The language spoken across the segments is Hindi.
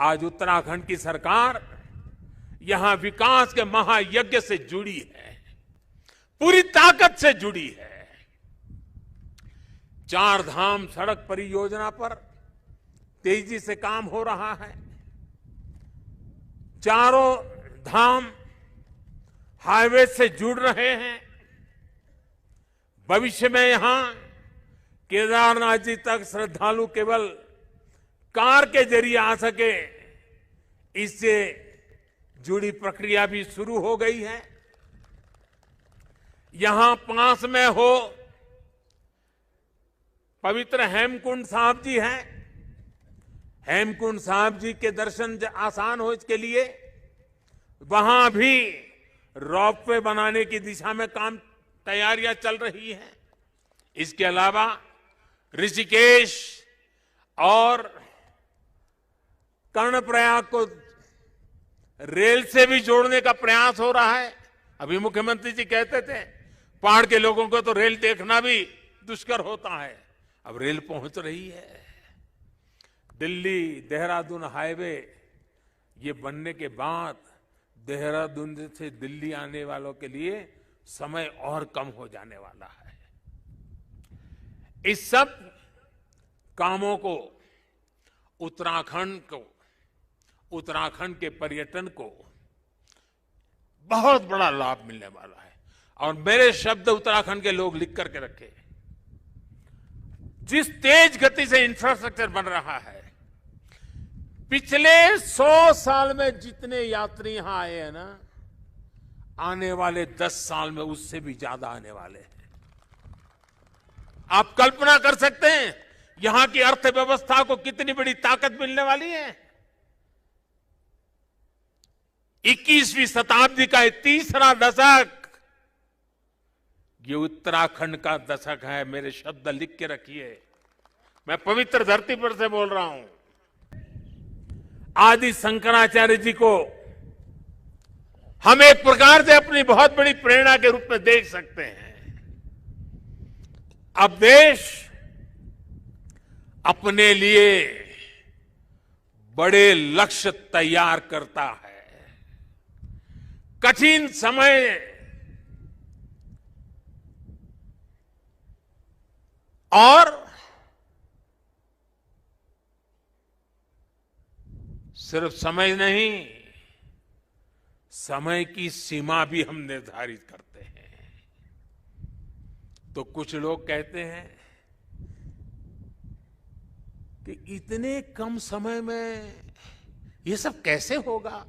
आज उत्तराखंड की सरकार यहां विकास के महायज्ञ से जुड़ी है, पूरी ताकत से जुड़ी है। 4 धाम सड़क परियोजना पर तेजी से काम हो रहा है। चारों धाम हाईवे से जुड़ रहे हैं। भविष्य में यहां केदारनाथ जी तक श्रद्धालु केवल कार के जरिए आ सके, इससे जुड़ी प्रक्रिया भी शुरू हो गई है। यहां पास में हो पवित्र हेमकुंड साहब जी हैं। हेमकुंड साहब जी के दर्शन आसान हो इसके लिए वहां भी रोपवे बनाने की दिशा में तैयारियां चल रही हैं। इसके अलावा ऋषिकेश और कर्णप्रयाग को रेल से भी जोड़ने का प्रयास हो रहा है। अभी मुख्यमंत्री जी कहते थे पहाड़ के लोगों को तो रेल देखना भी दुष्कर होता है, अब रेल पहुंच रही है। दिल्ली देहरादून हाईवे ये बनने के बाद देहरादून से दिल्ली आने वालों के लिए समय और कम हो जाने वाला है। इस सब कामों को उत्तराखंड के पर्यटन को बहुत बड़ा लाभ मिलने वाला है। और मेरे शब्द उत्तराखंड के लोग लिख करके रखे, जिस तेज गति से इंफ्रास्ट्रक्चर बन रहा है, पिछले 100 साल में जितने यात्री यहां आए हैं ना, आने वाले 10 साल में उससे भी ज्यादा आने वाले हैं। आप कल्पना कर सकते हैं यहां की अर्थव्यवस्था को कितनी बड़ी ताकत मिलने वाली है। 21वीं शताब्दी का ये तीसरा दशक ये उत्तराखंड का दशक है। मेरे शब्द लिख के रखिए, मैं पवित्र धरती पर से बोल रहा हूं। आदि शंकराचार्य जी को हम एक प्रकार से अपनी बहुत बड़ी प्रेरणा के रूप में देख सकते हैं। अब देश अपने लिए बड़े लक्ष्य तैयार करता है। कठिन समय और सिर्फ समय नहीं, समय की सीमा भी हम निर्धारित करते हैं। तो कुछ लोग कहते हैं कि इतने कम समय में ये सब कैसे होगा।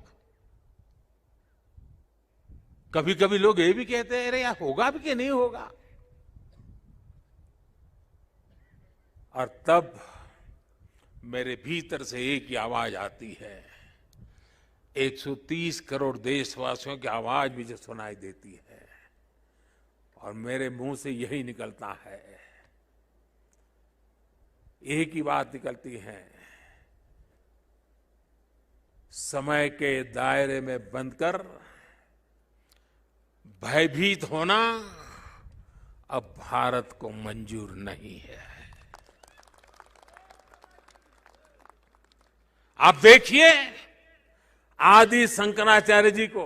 कभी कभी लोग ये भी कहते हैं अरे यार होगा भी कि नहीं होगा। और तब मेरे भीतर से एक ही आवाज आती है, 130 करोड़ देशवासियों की आवाज मुझे सुनाई देती है और मेरे मुंह से यही निकलता है, एक ही बात निकलती है, समय के दायरे में बंधकर भयभीत होना अब भारत को मंजूर नहीं है। आप देखिए आदि शंकराचार्य जी को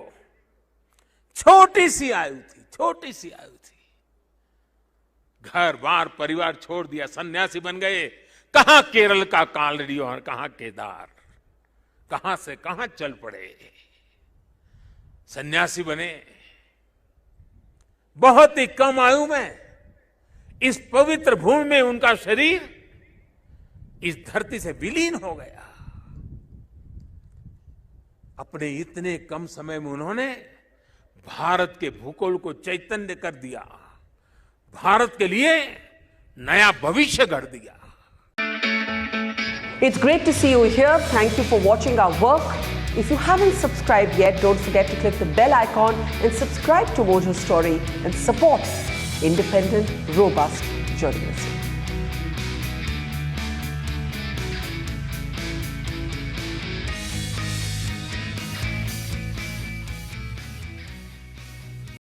छोटी सी आयु थी, घर बार परिवार छोड़ दिया, सन्यासी बन गए। कहां केरल का कालड़ी और कहां केदार, कहां से कहां चल पड़े, सन्यासी बने। बहुत ही कम आयु में इस पवित्र भूमि में उनका शरीर इस धरती से विलीन हो गया। अपने इतने कम समय में उन्होंने भारत के भूगोल को चैतन्य कर दिया, भारत के लिए नया भविष्य गढ़ दिया। It's great to see you here. Thank you for watching our work. If you haven't subscribed yet, don't forget to click the bell icon and subscribe to Mojo Story and support independent, robust journalism.